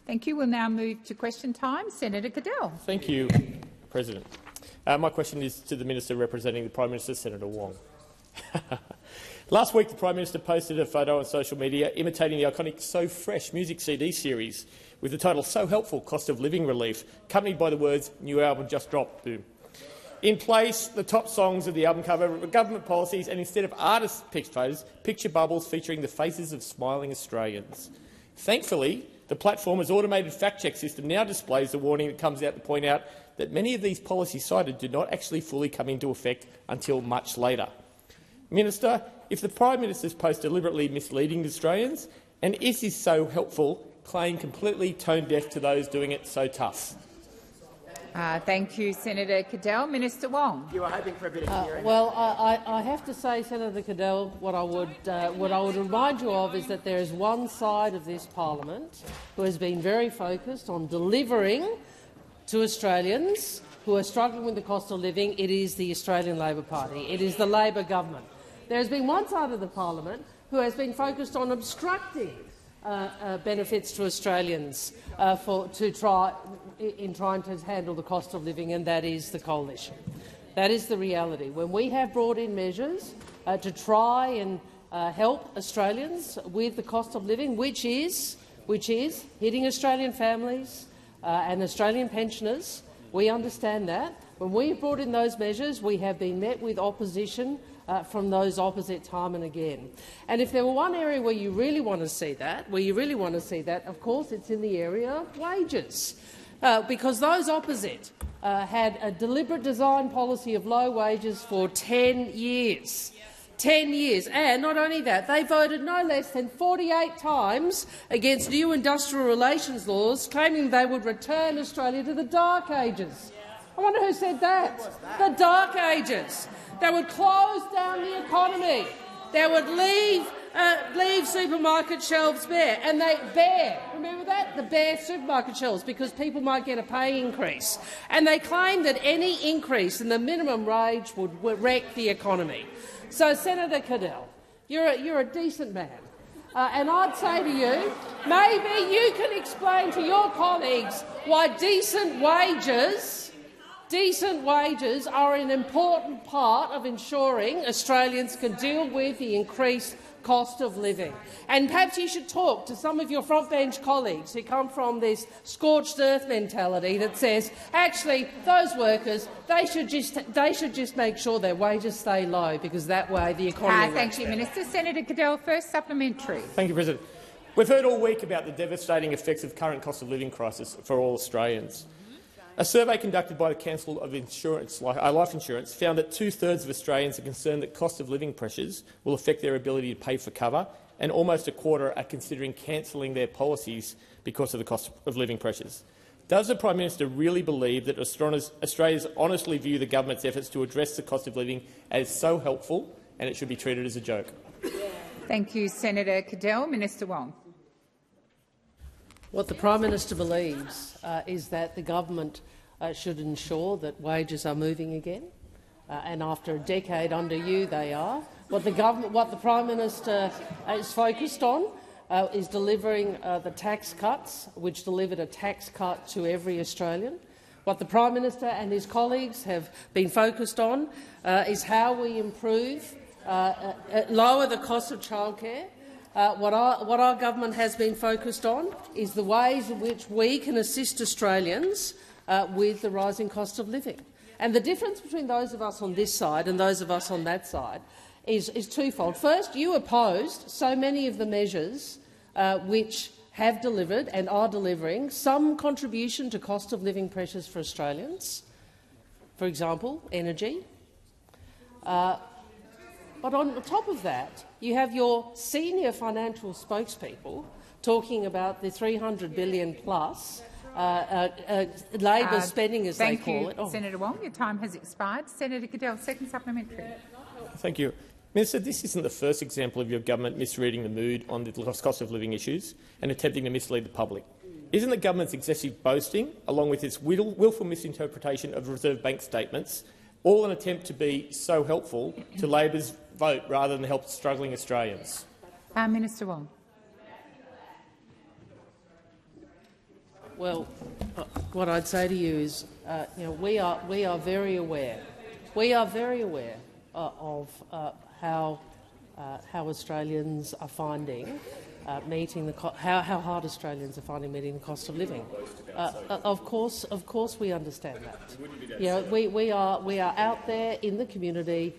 Thank you. We'll now move to question time. Senator Cadell. Thank you, President. My question is to the Minister representing the Prime Minister, Senator Wong. Last week, the Prime Minister posted a photo on social media imitating the iconic So Fresh music CD series with the title So Helpful, Cost of Living Relief, accompanied by the words, "New album just dropped, boom." In place, the top songs of the album cover were government policies, and instead of artist-picked photos, picture bubbles featuring the faces of smiling Australians. Thankfully, the platform's automated fact-check system now displays the warning that comes out to point out that many of these policies cited do not actually fully come into effect until much later. Minister, if the Prime Minister's post deliberately misleading Australians, and is this So Helpful claim completely tone-deaf to those doing it so tough? Thank you, Senator Cadell. Minister Wong. You were hoping for a bit of hearing. Well, I have to say, Senator Cadell, what I would remind you of is that there is one side of this parliament who has been very focused on delivering to Australians who are struggling with the cost of living. It is the Australian Labor Party. It is the Labor government. There has been one side of the parliament who has been focused on obstructing benefits to Australians in trying to handle the cost of living, and that is the Coalition. That is the reality. When we have brought in measures to try and help Australians with the cost of living, which is hitting Australian families and Australian pensioners, we understand that. When we have brought in those measures, we have been met with opposition from those opposite time and again. And if there were one area where you really want to see that, of course, it's in the area of wages, because those opposite had a deliberate design policy of low wages for 10 years. 10 years. And not only that, they voted no less than 48 times against new industrial relations laws, claiming they would return Australia to the Dark Ages. I wonder who said that. The Dark Ages. They would close down the economy. They would leave supermarket shelves bare, and remember that? The bare supermarket shelves, because people might get a pay increase. And they claimed that any increase in the minimum wage would wreck the economy. So, Senator Cadell, you're a decent man. And I'd say to you, maybe you can explain to your colleagues why decent wages are an important part of ensuring Australians can deal with the increased cost of living. And perhaps you should talk to some of your frontbench colleagues who come from this scorched earth mentality that says, actually, those workers, they should just make sure their wages stay low, because that way the economy Thank you, Minister. Senator Cadell, first supplementary. Thank you, President. We've heard all week about the devastating effects of current cost of living crisis for all Australians. A survey conducted by the Council of Life Insurance found that 2/3 of Australians are concerned that cost of living pressures will affect their ability to pay for cover, and almost a quarter are considering cancelling their policies because of the cost of living pressures. Does the Prime Minister really believe that Australians honestly view the government's efforts to address the cost of living as so helpful, and it should be treated as a joke? Thank you, Senator Cadell. Minister Wong. What the Prime Minister believes is that the government should ensure that wages are moving again, and after a decade under you, they are. What the Prime Minister is focused on is delivering the tax cuts, which delivered a tax cut to every Australian. What the Prime Minister and his colleagues have been focused on is how we improve, lower the cost of childcare. What our government has been focused on is the ways in which we can assist Australians with the rising cost of living. And the difference between those of us on this side and those of us on that side is twofold. First, you opposed so many of the measures which have delivered and are delivering some contribution to cost of living pressures for Australians, for example, energy. But on top of that, you have your senior financial spokespeople talking about the $300 billion plus Labor spending, as they call it. Thank you, Senator Wong. Your time has expired. Senator Cadell, second supplementary. Thank you. Minister, this isn't the first example of your government misreading the mood on the cost of living issues and attempting to mislead the public. Isn't the government's excessive boasting, along with its willful misinterpretation of Reserve Bank statements, all an attempt to be so helpful to Labor's vote rather than help struggling Australians? Minister Wong. Well, what I'd say to you is, we are very aware. We are very aware of how Australians are finding meeting how hard Australians are finding meeting the cost of living. Of course, we understand that. We are out there in the community.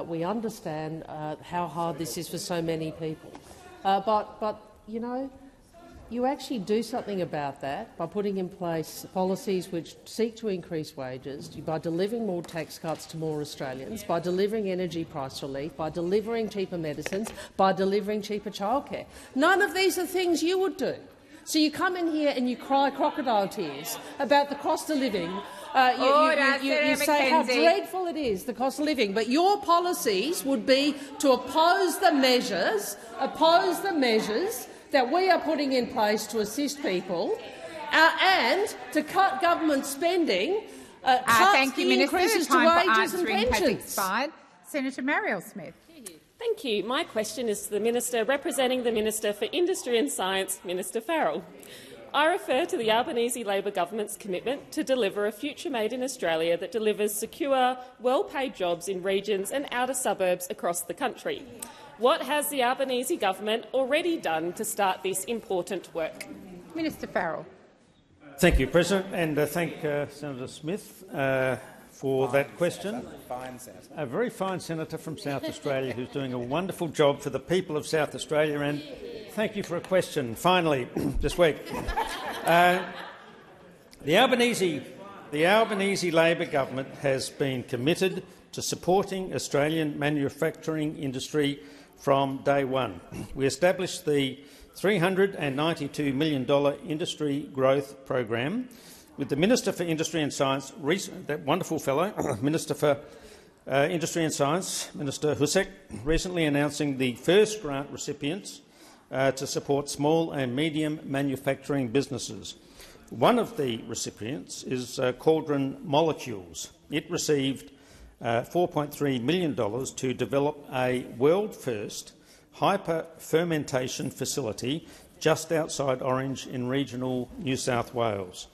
We understand how hard this is for so many people. But you actually do something about that by putting in place policies which seek to increase wages, by delivering more tax cuts to more Australians, by delivering energy price relief, by delivering cheaper medicines, by delivering cheaper childcare. None of these are things you would do. So you come in here and you cry crocodile tears about the cost of living. You say how dreadful it is, the cost of living, but your policies would be to oppose the measures that we are putting in place to assist people, and to cut government spending, cut the increases to wages and pensions. Senator Marielle Smith. Thank you. My question is to the Minister representing the Minister for Industry and Science, Minister Farrell. I refer to the Albanese Labor government's commitment to deliver a future made in Australia that delivers secure, well-paid jobs in regions and outer suburbs across the country. What has the Albanese government already done to start this important work? Minister Farrell. Thank you, President, and thank Senator Smith for that question. A very fine senator from South Australia who's doing a wonderful job for the people of South Australia, and thank you for a question, finally, this week. The Albanese Labor government has been committed to supporting Australian manufacturing industry from day one. We established the $392 million Industry Growth Program with the Minister for Industry and Science, that wonderful fellow, Minister for Industry and Science, Minister Husek, recently announcing the first grant recipients to support small and medium manufacturing businesses. One of the recipients is Cauldron Molecules. It received $4.3 million to develop a world-first hyper-fermentation facility just outside Orange in regional New South Wales.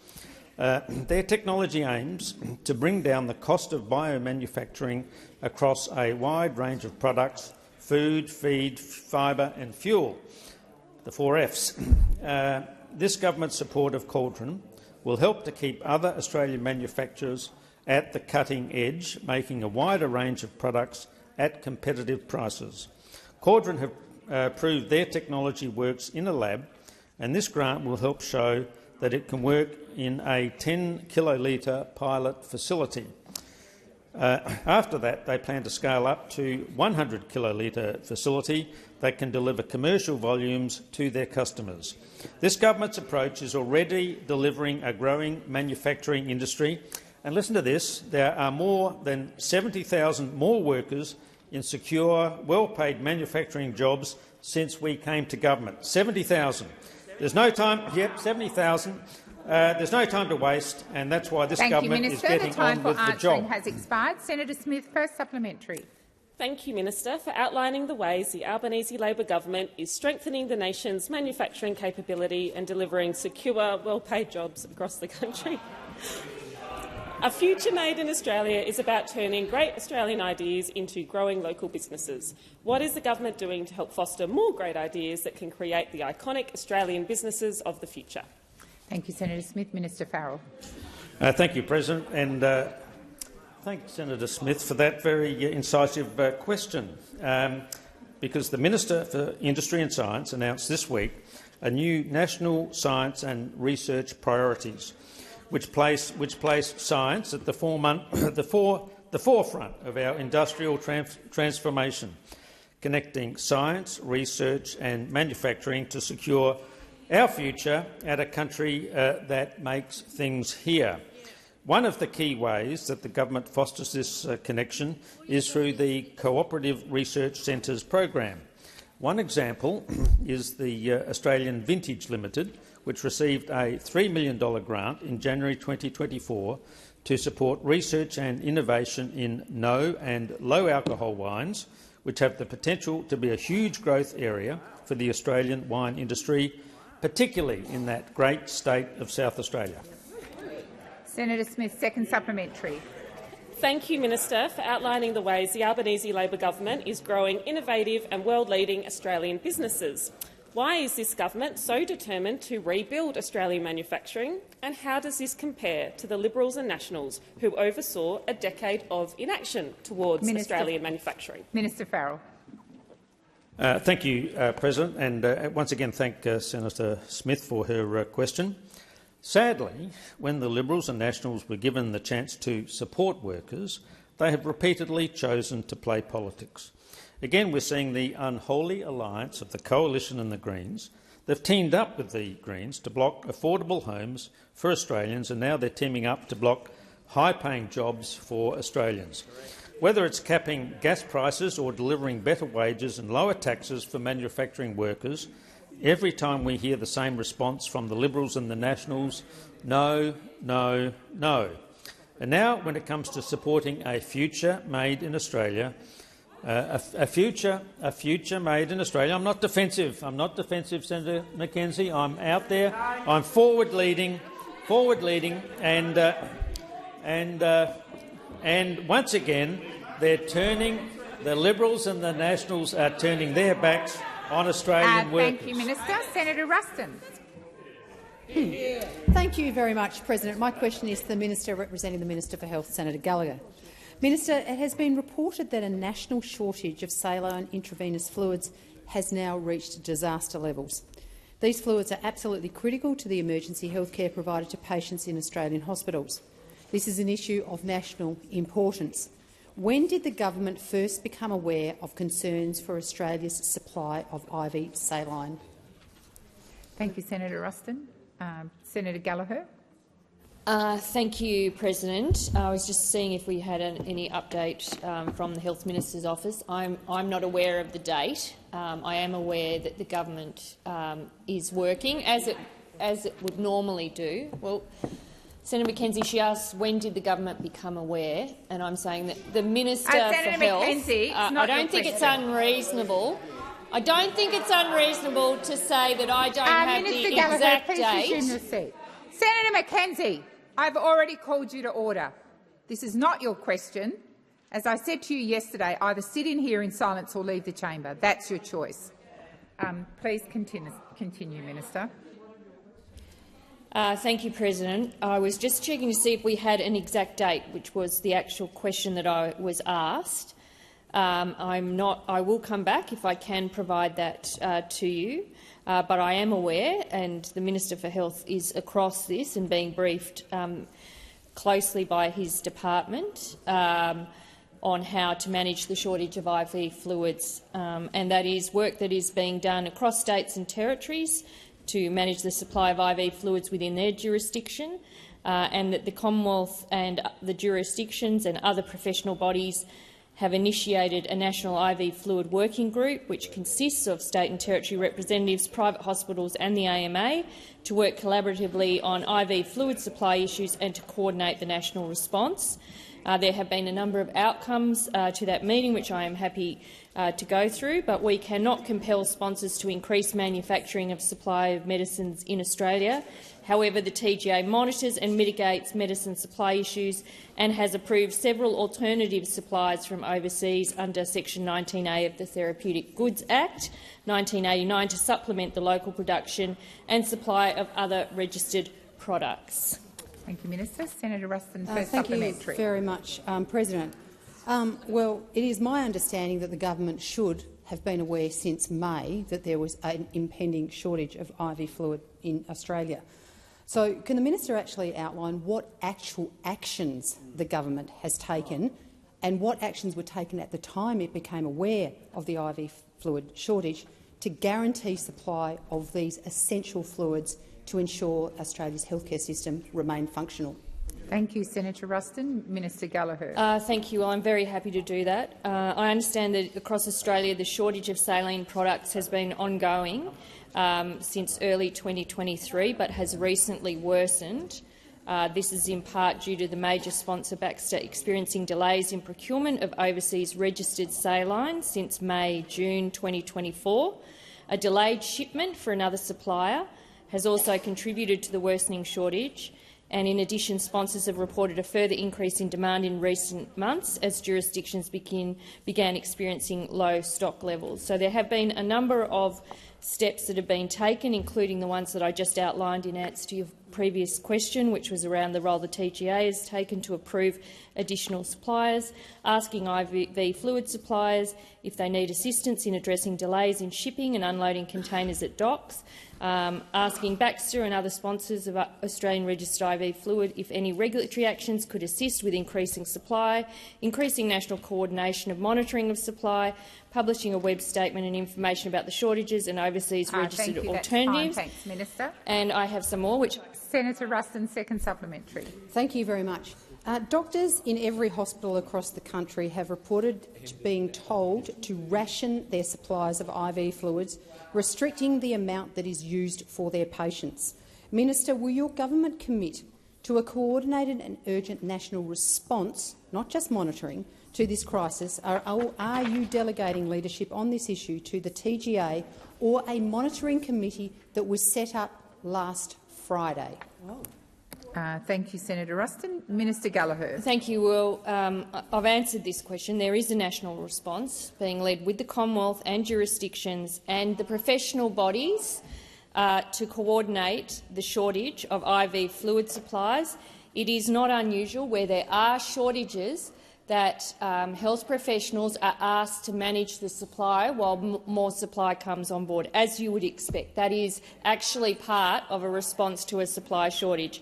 Their technology aims to bring down the cost of biomanufacturing across a wide range of products: food, feed, fibre and fuel, the 4 Fs. This government support of Cauldron will help to keep other Australian manufacturers at the cutting edge, making a wider range of products at competitive prices. Cauldron have proved their technology works in a lab, and this grant will help show that it can work in a 10 kilolitre pilot facility. After that, they plan to scale up to 100 kilolitre facility that can deliver commercial volumes to their customers. This government's approach is already delivering a growing manufacturing industry. And listen to this, there are more than 70,000 more workers in secure, well-paid manufacturing jobs since we came to government. 70,000. There's no time. Yep, 70,000. There's no time to waste, and that's why this government is getting on with the job. The time for answering has expired. Senator Smith, first supplementary. Thank you, Minister, for outlining the ways the Albanese Labor government is strengthening the nation's manufacturing capability and delivering secure, well-paid jobs across the country. A future made in Australia is about turning great Australian ideas into growing local businesses. What is the government doing to help foster more great ideas that can create the iconic Australian businesses of the future? Thank you, Senator Smith. Minister Farrell. Thank you, President, and thank Senator Smith for that very incisive question, because the Minister for Industry and Science announced this week a new national science and research priorities, which place science at the forefront of our industrial transformation, connecting science, research and manufacturing to secure our future at a country that makes things here. One of the key ways that the government fosters this connection is through the Cooperative Research Centres program. One example is the Australian Vintage Limited, which received a $3 million grant in January 2024 to support research and innovation in no and low alcohol wines, which have the potential to be a huge growth area for the Australian wine industry, particularly in that great state of South Australia. Senator Smith, second supplementary. Thank you, Minister, for outlining the ways the Albanese Labor government is growing innovative and world-leading Australian businesses. Why is this government so determined to rebuild Australian manufacturing, and how does this compare to the Liberals and Nationals who oversaw a decade of inaction towards Australian manufacturing? Minister Farrell. Thank you, President, and once again thank Senator Smith for her question. Sadly, when the Liberals and Nationals were given the chance to support workers, they have repeatedly chosen to play politics. Again, we're seeing the unholy alliance of the Coalition and the Greens. They've teamed up with the Greens to block affordable homes for Australians, and now they're teaming up to block high-paying jobs for Australians. Whether it's capping gas prices or delivering better wages and lower taxes for manufacturing workers, every time we hear the same response from the Liberals and the Nationals: no, no, no. And now, when it comes to supporting a future made in Australia, a future made in Australia. I'm not defensive, Senator McKenzie. I'm out there. I'm forward-leading, and once again, they're turning. The Liberals and the Nationals are turning their backs on Australian workers. Thank you, Minister. Senator Ruston. Thank you very much, President. My question is to the Minister representing the Minister for Health, Senator Gallagher. Minister, it has been reported that a national shortage of saline intravenous fluids has now reached disaster levels. These fluids are absolutely critical to the emergency healthcare provided to patients in Australian hospitals. This is an issue of national importance. When did the government first become aware of concerns for Australia's supply of IV saline? Thank you, Senator Ruston. Senator Gallagher. Thank you, President. I was just seeing if we had any update from the Health Minister's office. I'm not aware of the date. I am aware that the government is working as it would normally do. Well, Senator McKenzie, she asked when did the government become aware, and I'm saying that the Minister for Health. I don't think it's unreasonable. I don't think it's unreasonable to say that I don't have Minister the Gallagher, exact please date. resume your seat. Senator McKenzie, I've already called you to order. This is not your question. As I said to you yesterday, either sit in here in silence or leave the chamber. That's your choice. Please continue, Minister. Thank you, President. I was just checking to see if we had an exact date, which was the actual question that I was asked. I will come back if I can provide that to you, but I am aware, and the Minister for Health is across this and being briefed closely by his department on how to manage the shortage of IV fluids, and that is work that is being done across states and territories to manage the supply of IV fluids within their jurisdiction, and that the Commonwealth and the jurisdictions and other professional bodies have initiated a national IV fluid working group which consists of state and territory representatives, private hospitals and the AMA to work collaboratively on IV fluid supply issues and to coordinate the national response. There have been a number of outcomes to that meeting which I am happy to go through, but we cannot compel sponsors to increase manufacturing of supply of medicines in Australia. However, the TGA monitors and mitigates medicine supply issues and has approved several alternative supplies from overseas under Section 19A of the Therapeutic Goods Act 1989 to supplement the local production and supply of other registered products. Thank you, Minister. Senator Ruston, Thank supplementary. you very much, President. Well, it is my understanding that the government should have been aware since May that there was an impending shortage of IV fluid in Australia. So can the minister actually outline what actual actions the government has taken and what actions were taken at the time it became aware of the IV fluid shortage to guarantee supply of these essential fluids to ensure Australia's healthcare system remain functional? Thank you, Senator Ruston. Minister Gallagher. Thank you. Well, I'm very happy to do that. I understand that across Australia the shortage of saline products has been ongoing since early 2023, but has recently worsened. This is in part due to the major sponsor Baxter experiencing delays in procurement of overseas registered saline since May-June 2024, a delayed shipment for another supplier, has also contributed to the worsening shortage, and in addition, sponsors have reported a further increase in demand in recent months as jurisdictions began experiencing low stock levels. So there have been a number of steps that have been taken, including the ones that I just outlined in answer to your previous question, which was around the role the TGA has taken to approve additional suppliers, asking IV fluid suppliers if they need assistance in addressing delays in shipping and unloading containers at docks, asking Baxter and other sponsors of Australian registered IV fluid if any regulatory actions could assist with increasing supply, increasing national coordination of monitoring of supply, publishing a web statement and information about the shortages and overseas registered alternatives. Thanks, Minister. And I have some more, which Senator Ruston, second supplementary. Thank you very much. Doctors in every hospital across the country have reported being told to ration their supplies of IV fluids, restricting the amount that is used for their patients. Minister, will your government commit to a coordinated and urgent national response, not just monitoring, to this crisis? Are you delegating leadership on this issue to the TGA or a monitoring committee that was set up last Friday? Thank you, Senator Ruston. Minister Gallagher. Thank you, Will. I've answered this question. There is a national response being led with the Commonwealth and jurisdictions and the professional bodies to coordinate the shortage of IV fluid supplies. It is not unusual where there are shortages that health professionals are asked to manage the supply while more supply comes on board, as you would expect. That is actually part of a response to a supply shortage.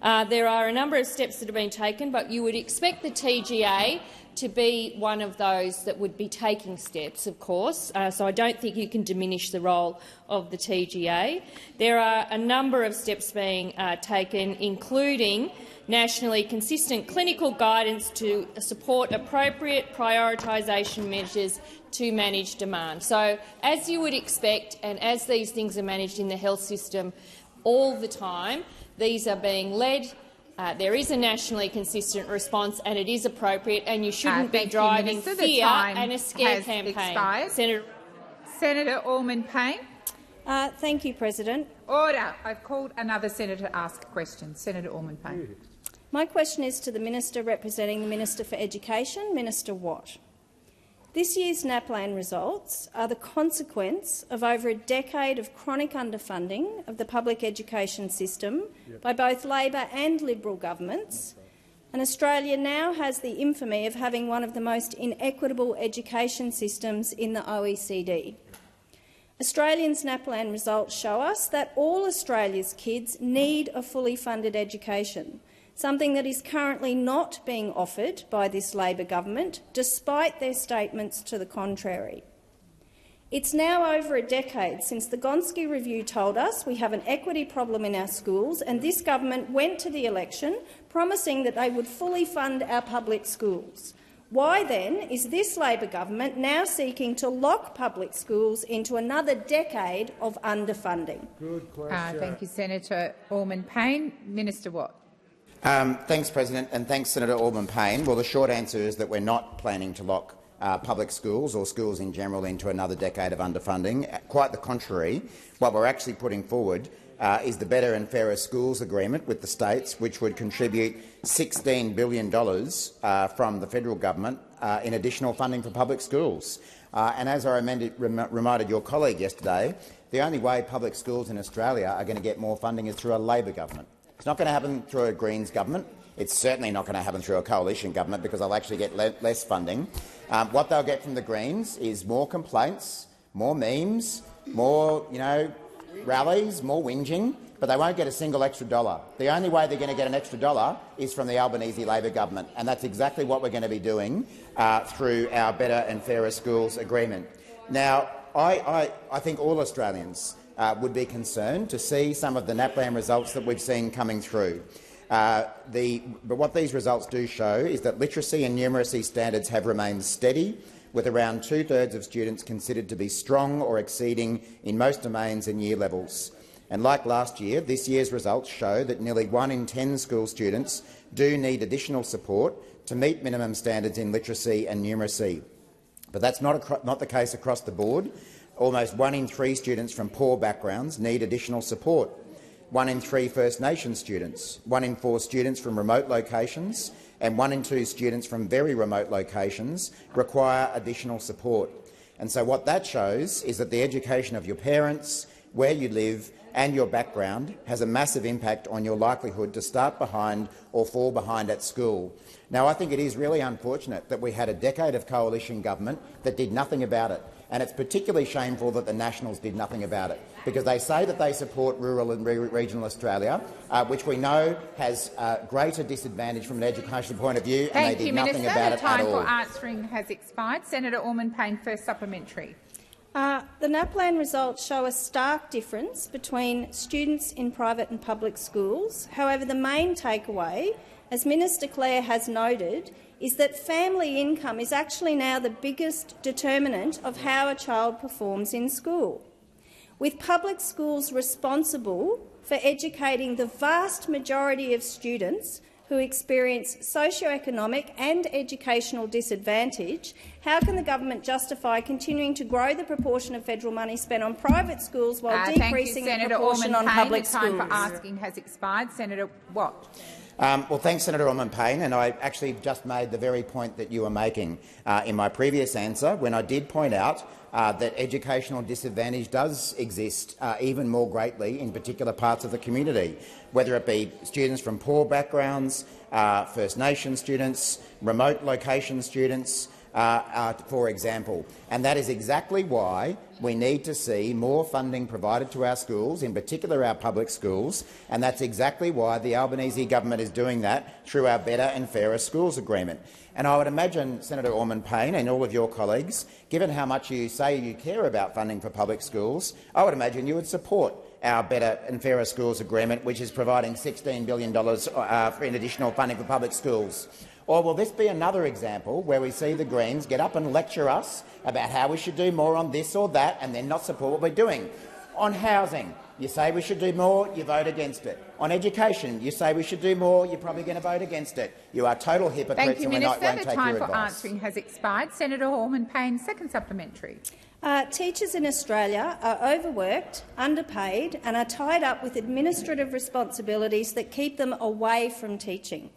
There are a number of steps that have been taken, but you would expect the TGA to be one of those that would be taking steps, of course, so I don't think you can diminish the role of the TGA. There are a number of steps being taken, including nationally consistent clinical guidance to support appropriate prioritisation measures to manage demand. So, as you would expect, and as these things are managed in the health system all the time, these are being led. There is a nationally consistent response, and it is appropriate, and you shouldn't be driving fear and a scare campaign. Senator Allman-Payne. Thank you, President. Order. I've called another senator to ask a question. Senator Allman-Payne. My question is to the Minister representing the Minister for Education, Minister Watt. This year's NAPLAN results are the consequence of over a decade of chronic underfunding of the public education system by both Labor and Liberal governments, and Australia now has the infamy of having one of the most inequitable education systems in the OECD. Australians' NAPLAN results show us that all Australia's kids need a fully funded education, something that is currently not being offered by this Labor government, despite their statements to the contrary. It's now over a decade since the Gonski Review told us we have an equity problem in our schools, and this government went to the election promising that they would fully fund our public schools. Why, then, is this Labor government now seeking to lock public schools into another decade of underfunding? Good question. Thank you, Senator Allman-Payne. Minister Watt. Thanks, President, and thanks, Senator Allman-Payne. Well, the short answer is that we're not planning to lock public schools or schools in general into another decade of underfunding. Quite the contrary. What we're actually putting forward is the Better and Fairer Schools Agreement with the states, which would contribute $16 billion from the federal government in additional funding for public schools. And as I reminded your colleague yesterday, the only way public schools in Australia are going to get more funding is through a Labor government. It's not going to happen through a Greens government. It's certainly not going to happen through a coalition government because they'll actually get less funding. What they'll get from the Greens is more complaints, more memes, more rallies, more whinging, but they won't get a single extra dollar. The only way they're going to get an extra dollar is from the Albanese Labor government, and that's exactly what we're going to be doing through our Better and Fairer Schools Agreement. Now, I think all Australians would be concerned to see some of the NAPLAN results that we've seen coming through. But what these results do show is that literacy and numeracy standards have remained steady, with around 2/3 of students considered to be strong or exceeding in most domains and year levels. And like last year, this year's results show that nearly 1 in 10 school students do need additional support to meet minimum standards in literacy and numeracy. But that's not the case across the board. Almost 1 in 3 students from poor backgrounds need additional support. 1 in 3 First Nations students, 1 in 4 students from remote locations and 1 in 2 students from very remote locations require additional support. And so what that shows is that the education of your parents, where you live and your background has a massive impact on your likelihood to start behind or fall behind at school. Now, I think it is really unfortunate that we had a decade of coalition government that did nothing about it. And it's particularly shameful that the Nationals did nothing about it, because they say that they support rural and regional Australia, which we know has greater disadvantage from an educational point of view, and they did nothing about it at all. The time for answering has expired. Senator Orman-Payne, first supplementary. The NAPLAN results show a stark difference between students in private and public schools. However, the main takeaway, as Minister Clare has noted, is that family income is actually now the biggest determinant of how a child performs in school. With public schools responsible for educating the vast majority of students who experience socio-economic and educational disadvantage, how can the government justify continuing to grow the proportion of federal money spent on private schools while decreasing the proportion on public schools? The time for asking has expired. Senator Watt. Well, thanks, Senator Orman-Payne, and I actually just made the very point that you were making in my previous answer when I did point out that educational disadvantage does exist even more greatly in particular parts of the community, whether it be students from poor backgrounds, First Nation students, remote location students, for example. And that is exactly why we need to see more funding provided to our schools, in particular our public schools, and that's exactly why the Albanese government is doing that through our Better and Fairer Schools agreement. And I would imagine, Senator Orman-Payne and all of your colleagues, given how much you say you care about funding for public schools, I would imagine you would support our Better and Fairer Schools agreement, which is providing $16 billion in additional funding for public schools. Or will this be another example where we see the Greens get up and lecture us about how we should do more on this or that and then not support what we're doing? On housing, you say we should do more, you vote against it. On education, you say we should do more, you're probably going to vote against it. You are total hypocrites. Thank you, and Minister. we won't take your advice. The time for answering has expired. Senator Orman-Payne, second supplementary. Teachers in Australia are overworked, underpaid and are tied up with administrative responsibilities that keep them away from teaching.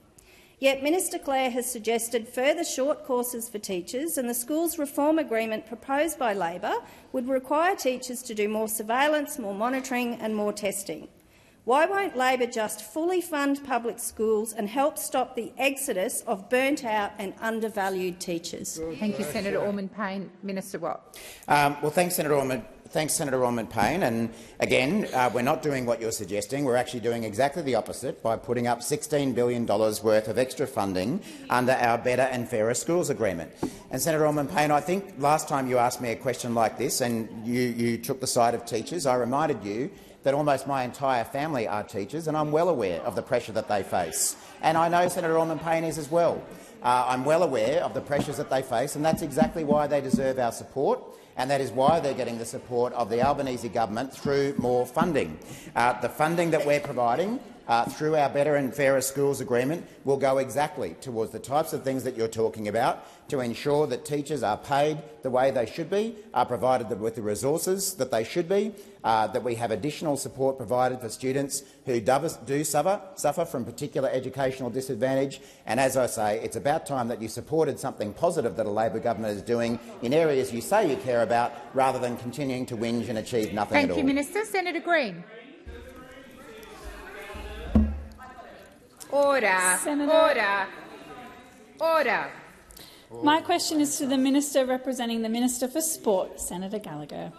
Yet Minister Clare has suggested further short courses for teachers, and the schools reform agreement proposed by Labor would require teachers to do more surveillance, more monitoring and more testing. Why won't Labor just fully fund public schools and help stop the exodus of burnt-out and undervalued teachers? Thank you, Senator Orman-Payne. Minister Watt. Well, thanks, Senator Orman-Payne. And again, we're not doing what you're suggesting. We're actually doing exactly the opposite by putting up $16 billion worth of extra funding under our Better and Fairer Schools agreement. And Senator Orman-Payne, I think last time you asked me a question like this and you took the side of teachers, I reminded you that almost my entire family are teachers, and I'm well aware of the pressure that they face. And I know Senator Orman-Payne is as well. I'm well aware of the pressures that they face, and that's exactly why they deserve our support, and that is why they're getting the support of the Albanese government through more funding. The funding that we're providing through our Better and Fairer Schools agreement will go exactly towards the types of things that you're talking about, to ensure that teachers are paid the way they should be, are provided with the resources that they should be, that we have additional support provided for students who do suffer from particular educational disadvantage. And as I say, it's about time that you supported something positive that a Labor government is doing in areas you say you care about, rather than continuing to whinge and achieve nothing at all. Thank you, Minister. Senator Green. Order. Order. My question is to the Minister representing the Minister for Sport, Senator Gallagher.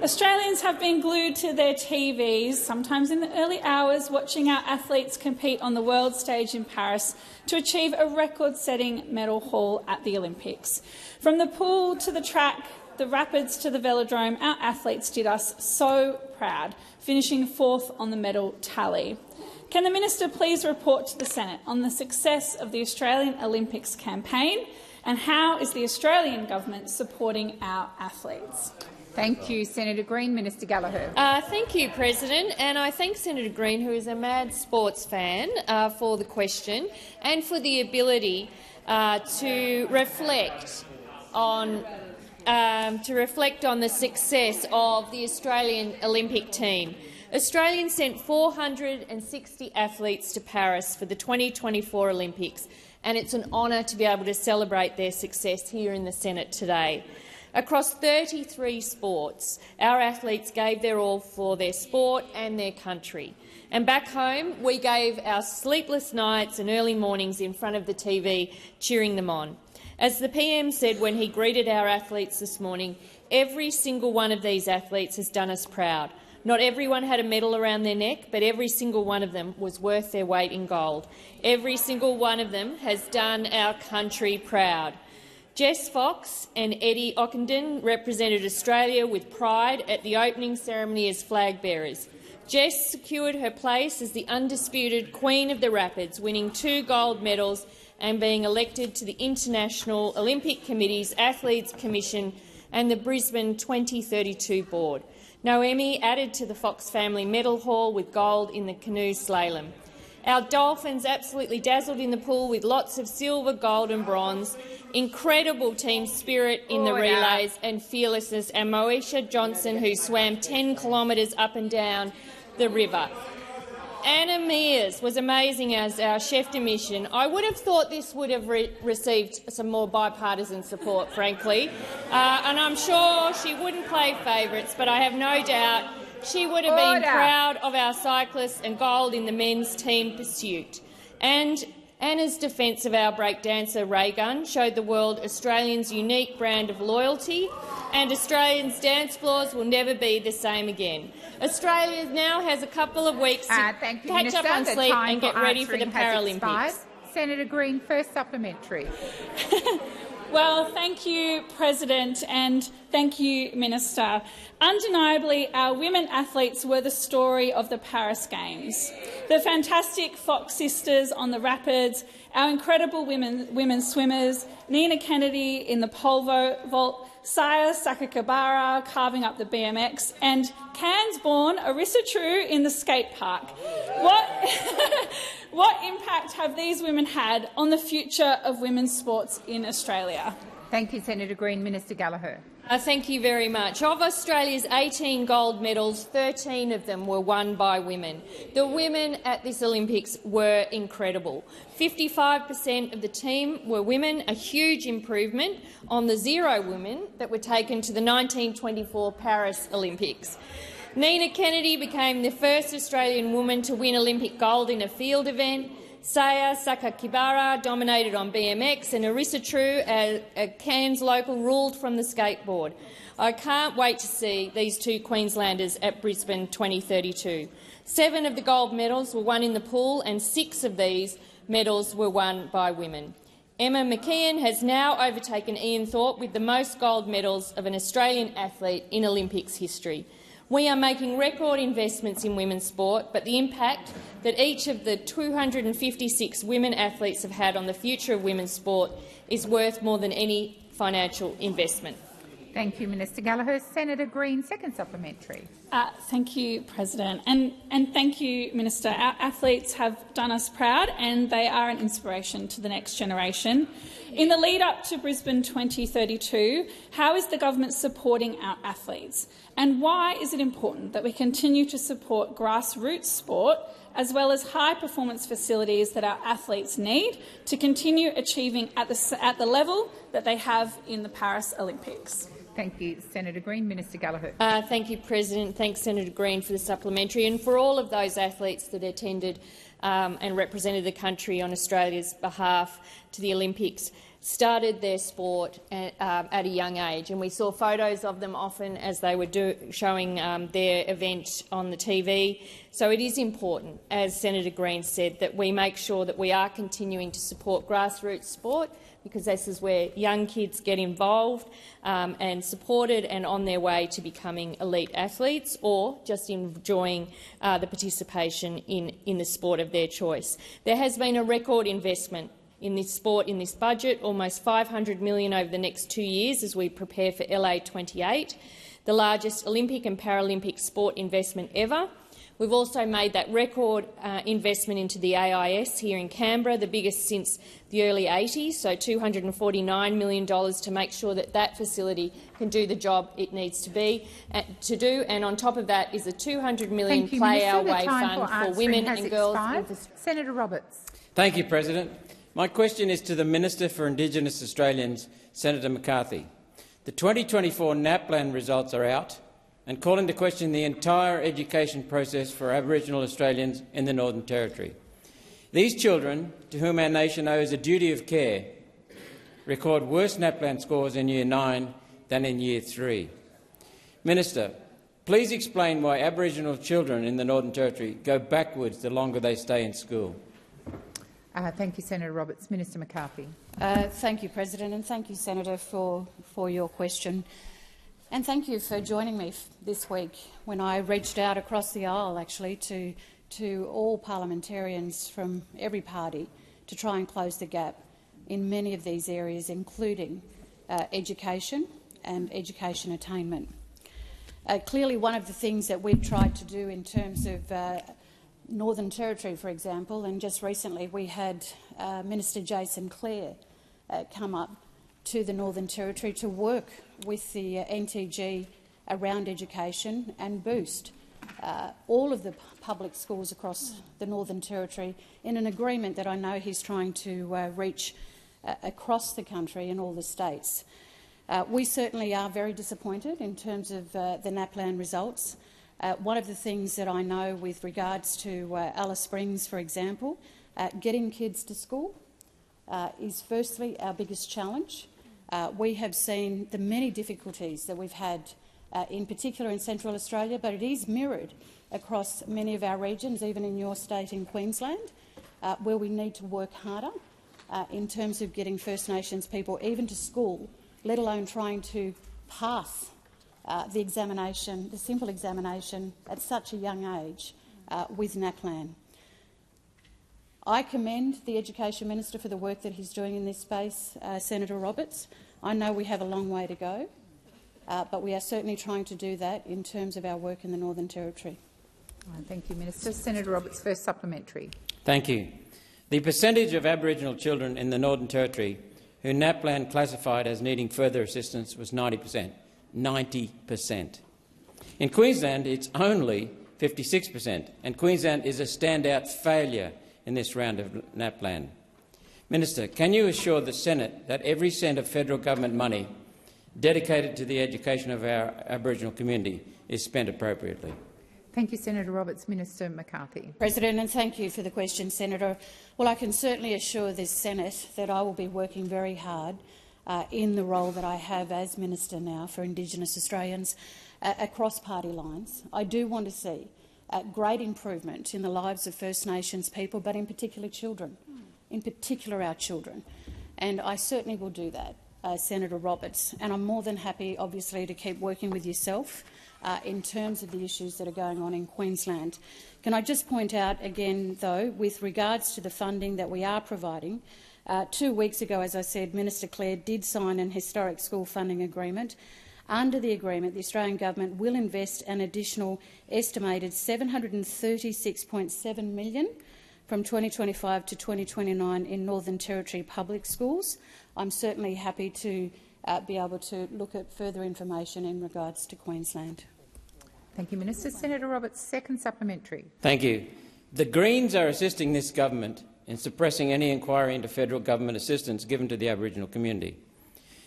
Australians have been glued to their TVs, sometimes in the early hours, watching our athletes compete on the world stage in Paris to achieve a record-setting medal haul at the Olympics. From the pool to the track, the rapids to the velodrome, our athletes did us so proud, finishing 4th on the medal tally. Can the Minister please report to the Senate on the success of the Australian Olympics campaign, and how is the Australian government supporting our athletes? Thank you, Senator Green. Minister Gallagher. Thank you, President, and I thank Senator Green, who is a mad sports fan, for the question and for the ability to reflect on the success of the Australian Olympic team. Australians sent 460 athletes to Paris for the 2024 Olympics, and it's an honour to be able to celebrate their success here in the Senate today. Across 33 sports, our athletes gave their all for their sport and their country. And back home, we gave our sleepless nights and early mornings in front of the TV cheering them on. As the PM said when he greeted our athletes this morning, every single one of these athletes has done us proud. Not everyone had a medal around their neck, but every single one of them was worth their weight in gold. Every single one of them has done our country proud. Jess Fox and Eddie Ockenden represented Australia with pride at the opening ceremony as flag bearers. Jess secured her place as the undisputed Queen of the Rapids, winning 2 gold medals and being elected to the International Olympic Committee's Athletes Commission and the Brisbane 2032 board. Noemi added to the Fox family medal haul with gold in the canoe slalom. Our Dolphins absolutely dazzled in the pool with lots of silver, gold and bronze, incredible team spirit in the relays and fearlessness, and Moesha Johnson, who swam 10 kilometres up and down the river. Anna Mears was amazing as our chef de mission. I would have thought this would have received some more bipartisan support, frankly, and I'm sure she wouldn't play favourites, but I have no doubt she would have been proud of our cyclists and gold in the men's team pursuit. And Anna's defence of our breakdancer Ray Gunn showed the world Australians' unique brand of loyalty, and Australians' dance floors will never be the same again. Australia now has a couple of weeks to catch up on sleep and get ready for the Paralympics. Senator Green, first supplementary. Well, thank you, President, and thank you, Minister. Undeniably, our women athletes were the story of the Paris Games. The fantastic Fox sisters on the Rapids, our incredible women swimmers, Nina Kennedy in the pole vault, Saya Sakakibara carving up the BMX, and Cairns-born Arissa True in the skate park. What impact have these women had on the future of women's sports in Australia? Thank you, Senator Green. Minister Gallagher. Thank you very much. Of Australia's 18 gold medals, 13 of them were won by women. The women at this Olympics were incredible. 55% of the team were women, a huge improvement on the 0 women that were taken to the 1924 Paris Olympics. Nina Kennedy became the first Australian woman to win Olympic gold in a field event. Saya Sakakibara dominated on BMX, and Arissa True, a Cairns local, ruled from the skateboard. I can't wait to see these 2 Queenslanders at Brisbane 2032. 7 of the gold medals were won in the pool, and 6 of these medals were won by women. Emma McKeon has now overtaken Ian Thorpe with the most gold medals of an Australian athlete in Olympics history. We are making record investments in women's sport, but the impact that each of the 256 women athletes have had on the future of women's sport is worth more than any financial investment. Thank you, Minister Gallagher. Senator Green, second supplementary. Thank you, President, and thank you, Minister. Our athletes have done us proud, and they are an inspiration to the next generation. In the lead-up to Brisbane 2032, how is the government supporting our athletes, and why is it important that we continue to support grassroots sport as well as high-performance facilities that our athletes need to continue achieving at the level that they have in the Paris Olympics? Thank you, Senator Green. Minister Gallagher. Thank you, President. Thanks, Senator Green, for the supplementary, and for all of those athletes that attended and represented the country on Australia's behalf to the Olympics, started their sport at a young age. And we saw photos of them often as they were showing their event on the TV. So it is important, as Senator Green said, that we make sure that we are continuing to support grassroots sport, because this is where young kids get involved and supported and on their way to becoming elite athletes or just enjoying the participation in the sport of their choice. There has been a record investment in this sport in this budget, almost $500 million over the next 2 years as we prepare for LA28, the largest Olympic and Paralympic sport investment ever. We've also made that record investment into the AIS here in Canberra, the biggest since the early 80s, so $249 million to make sure that that facility can do the job it needs to do. And on top of that is a $200 million Play Our Way fund for women and girls. Senator Roberts. Thank you, President. My question is to the Minister for Indigenous Australians, Senator McCarthy. The 2024 NAPLAN results are out and call into question the entire education process for Aboriginal Australians in the Northern Territory. These children, to whom our nation owes a duty of care, record worse NAPLAN scores in Year 9 than in Year 3. Minister, please explain why Aboriginal children in the Northern Territory go backwards the longer they stay in school. Thank you, Senator Roberts. Minister McCarthy. Thank you, President, and thank you, Senator, for your question. And thank you for joining me this week when I reached out across the aisle, actually, to all parliamentarians from every party to try and close the gap in many of these areas, including education and education attainment. Clearly, one of the things that we've tried to do in terms of Northern Territory, for example, and just recently we had Minister Jason Clare come up to the Northern Territory to work with the NTG around education and boost all of the public schools across the Northern Territory in an agreement that I know he's trying to reach across the country in all the states. We certainly are very disappointed in terms of the NAPLAN results. One of the things that I know with regards to Alice Springs, for example, getting kids to school is firstly our biggest challenge. We have seen the many difficulties that we've had, in particular in Central Australia, but it is mirrored across many of our regions, even in your state in Queensland, where we need to work harder in terms of getting First Nations people even to school, let alone trying to pass the examination, the simple examination, at such a young age with NAPLAN. I commend the Education Minister for the work that he's doing in this space, Senator Roberts. I know we have a long way to go, but we are certainly trying to do that in terms of our work in the Northern Territory. Thank you, Minister. Senator Roberts, first supplementary. Thank you. The percentage of Aboriginal children in the Northern Territory who NAPLAN classified as needing further assistance was 90%. 90%. In Queensland, it's only 56%, and Queensland is a standout failure in this round of NAPLAN. Minister, can you assure the Senate that every cent of federal government money dedicated to the education of our Aboriginal community is spent appropriately? Thank you, Senator Roberts. Minister McCarthy. President, and thank you for the question, Senator. Well, I can certainly assure this Senate that I will be working very hard in the role that I have as Minister now for Indigenous Australians across party lines. I do want to see great improvement in the lives of First Nations people, but in particular children, in particular our children. And I certainly will do that, Senator Roberts. And I'm more than happy, obviously, to keep working with yourself in terms of the issues that are going on in Queensland. Can I just point out again, though, with regards to the funding that we are providing, 2 weeks ago, as I said, Minister Clare did sign an historic school funding agreement. Under the agreement, the Australian government will invest an additional estimated $736.7 million from 2025 to 2029 in Northern Territory public schools. I'm certainly happy to be able to look at further information in regards to Queensland. Thank you, Minister. Senator Roberts, second supplementary. Thank you. The Greens are assisting this government in suppressing any inquiry into federal government assistance given to the Aboriginal community.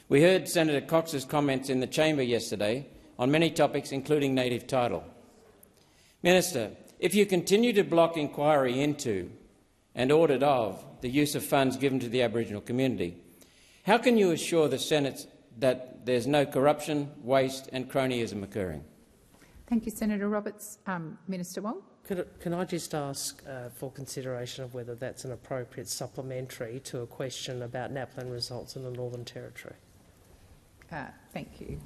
We heard Senator Cox's comments in the chamber yesterday on many topics, including native title. Minister, if you continue to block inquiry into and audit of the use of funds given to the Aboriginal community, how can you assure the Senate that there's no corruption, waste and cronyism occurring? Thank you, Senator Roberts. Minister Wong. Can I just ask for consideration of whether that's an appropriate supplementary to a question about NAPLAN results in the Northern Territory? Thank you.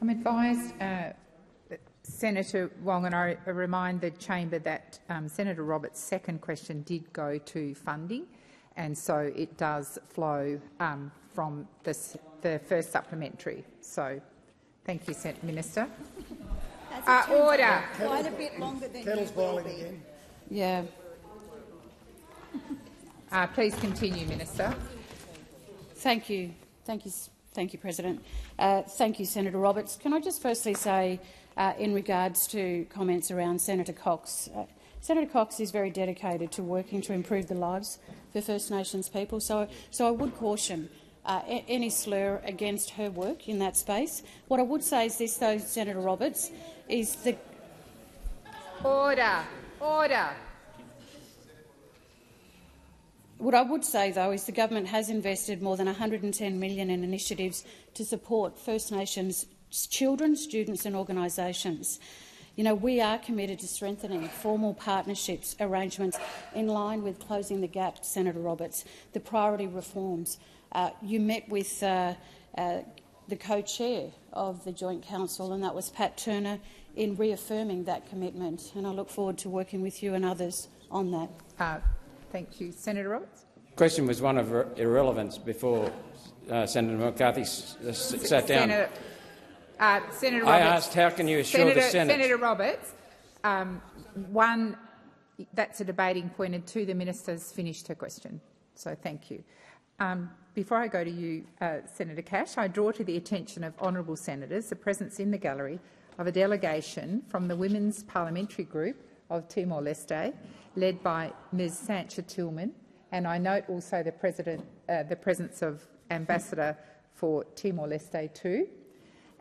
I'm advised Senator Wong, and I remind the chamber that Senator Roberts' second question did go to funding, and so it does flow from the first supplementary. So, thank you, Minister. Order. Quite a bit longer than kettle's boiling again. Yeah. Please continue, Minister. Thank you. Thank you, President. Thank you, Senator Roberts. Can I just firstly say, in regards to comments around Senator Cox, Senator Cox is very dedicated to working to improve the lives for First Nations people. So I would caution any slur against her work in that space. What I would say is this, though, Senator Roberts, is the order. What I would say, though, is the government has invested more than $110 million in initiatives to support First Nations children, students and organisations. You know, we are committed to strengthening formal partnerships arrangements in line with closing the gap, Senator Roberts, the priority reforms. You met with the co-chair of the Joint Council, and that was Pat Turner, in reaffirming that commitment, and I look forward to working with you and others on that. Thank you. Senator Roberts. The question was one of irrelevance before Senator McCarthy sat down. Senator Roberts, I asked, how can you assure the Senate— Senator Roberts, one, that's a debating point, and two, the minister's finished her question. So thank you. Before I go to you, Senator Cash, I draw to the attention of honourable senators the presence in the gallery of a delegation from the Women's Parliamentary Group of Timor-Leste, led by Ms Sancha Tillman, and I note also the presence of Ambassador for Timor-Leste too.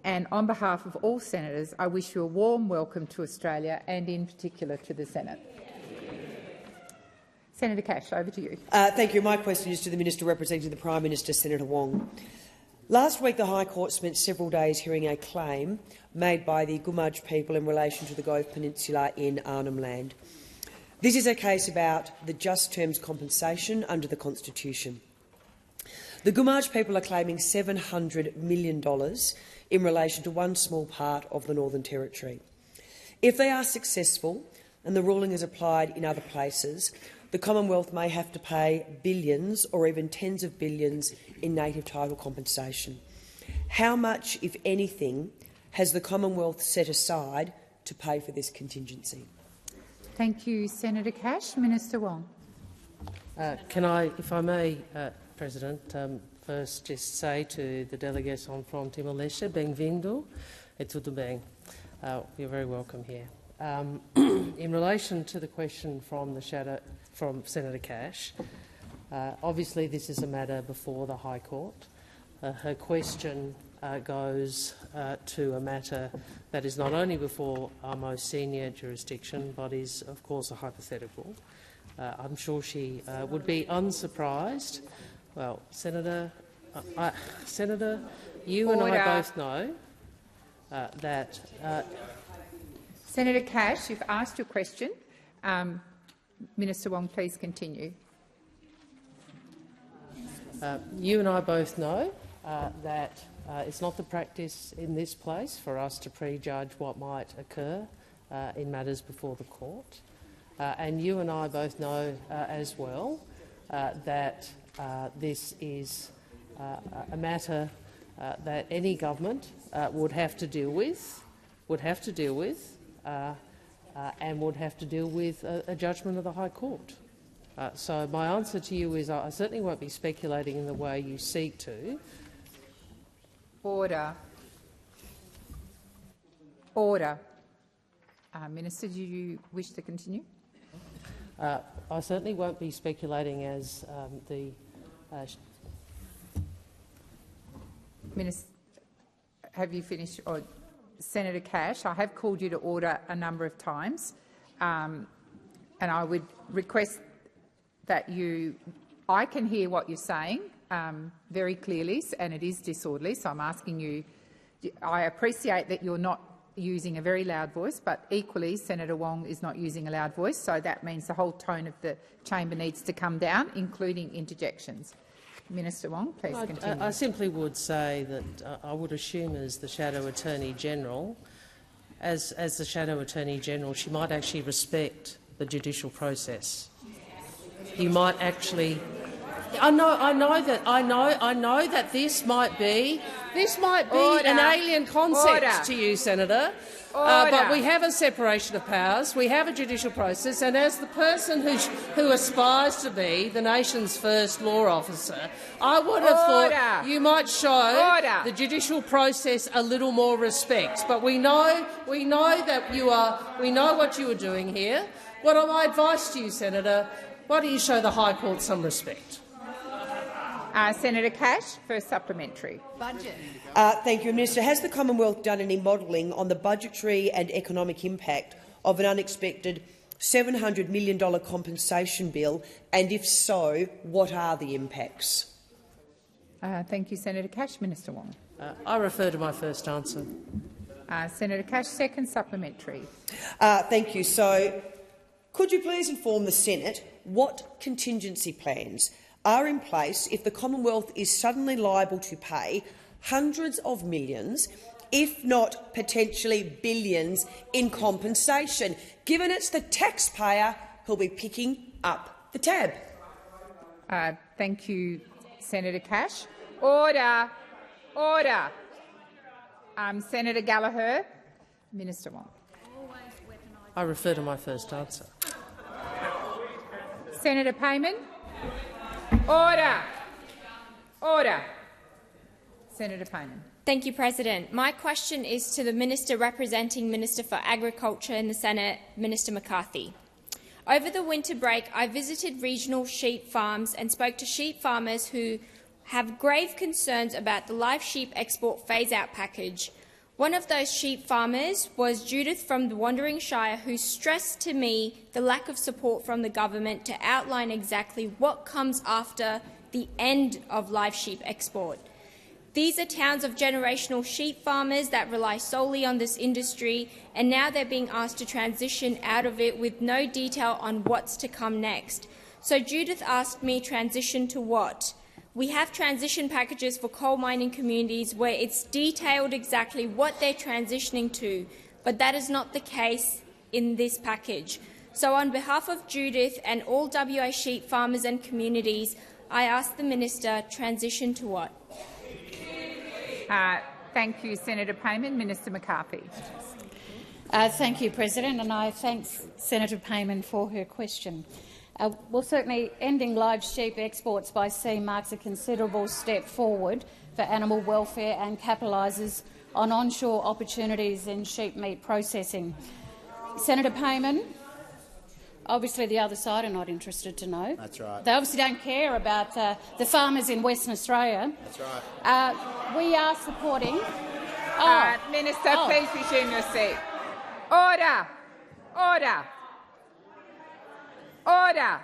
And on behalf of all senators, I wish you a warm welcome to Australia and in particular to the Senate. Senator Cash, over to you. Thank you. My question is to the Minister representing the Prime Minister, Senator Wong. Last week, the High Court spent several days hearing a claim made by the Gumatj people in relation to the Gove Peninsula in Arnhem Land. This is a case about the just terms compensation under the Constitution. The Gumatj people are claiming $700 million in relation to one small part of the Northern Territory. If they are successful and the ruling is applied in other places, the Commonwealth may have to pay billions or even tens of billions in native title compensation. How much, if anything, has the Commonwealth set aside to pay for this contingency? Thank you, Senator Cash. Minister Wong. Can I, if I may, President, first just say to the delegation from Timor-Leste, bem-vindo e tudo bem. You're very welcome here. In relation to the question from Senator Cash, obviously this is a matter before the High Court. Her question goes to a matter that is not only before our most senior jurisdiction, but is, of course, a hypothetical. I'm sure she would be unsurprised. Well, Senator, you and I both know that— Senator Cash, you've asked your question. Minister Wong, please continue. You and I both know that it's not the practice in this place for us to prejudge what might occur in matters before the court. And you and I both know as well that this is a matter that any government would have to deal with, and would have to deal with a judgment of the High Court. So my answer to you is I certainly won't be speculating in the way you seek to. Order. Order. Minister, do you wish to continue? I certainly won't be speculating as the— Minister, have you finished? Or Senator Cash, I have called you to order a number of times, and I would request that I can hear what you're saying very clearly, and it is disorderly, so I'm asking you— I appreciate that you're not using a very loud voice, but equally Senator Wong is not using a loud voice, so that means the whole tone of the chamber needs to come down, including interjections. Minister Wong, please continue. I simply would say that I would assume, as the Shadow Attorney-General, as the Shadow Attorney-General, she might actually respect the judicial process. You might actually. I know that this might be an alien concept to you, Senator. But we have a separation of powers, we have a judicial process, and as the person who aspires to be the nation's first law officer, I would have thought you might show the judicial process a little more respect. But we know that we know what you are doing here. What are my advice to you, Senator? Why don't you show the High Court some respect? Senator Cash, for supplementary. Budget. Thank you, Minister. Has the Commonwealth done any modelling on the budgetary and economic impact of an unexpected $700 million compensation bill, and if so, what are the impacts? Thank you, Senator Cash. Minister Wong. I refer to my first answer. Senator Cash, second supplementary. Thank you. So, could you please inform the Senate what contingency plans are in place if the Commonwealth is suddenly liable to pay hundreds of millions, if not potentially billions, in compensation, given it's the taxpayer who'll be picking up the tab? Thank you, Senator Cash. Order. Order. Senator Gallagher. Minister Wong. I refer to my first answer. Senator Payman. Order. Order. Senator Payman. Thank you, President. My question is to the Minister representing Minister for Agriculture in the Senate, Minister McCarthy. Over the winter break, I visited regional sheep farms and spoke to sheep farmers who have grave concerns about the live sheep export phase-out package. One of those sheep farmers was Judith from the Wandering Shire, who stressed to me the lack of support from the government to outline exactly what comes after the end of live sheep export. These are towns of generational sheep farmers that rely solely on this industry, and now they're being asked to transition out of it with no detail on what's to come next. So Judith asked me, transition to what? We have transition packages for coal mining communities where it's detailed exactly what they're transitioning to, but that is not the case in this package. So on behalf of Judith and all WA sheep farmers and communities, I ask the Minister, transition to what? Thank you, Senator Payman. Minister McCarthy. Thank you, President, and I thank Senator Payman for her question. Well, certainly ending live sheep exports by sea marks a considerable step forward for animal welfare and capitalises on onshore opportunities in sheep meat processing. Senator Payman, obviously the other side are not interested to know. That's right. They obviously don't care about the farmers in Western Australia. That's right. We are supporting— Minister, please resume your seat. Order. Order. Order.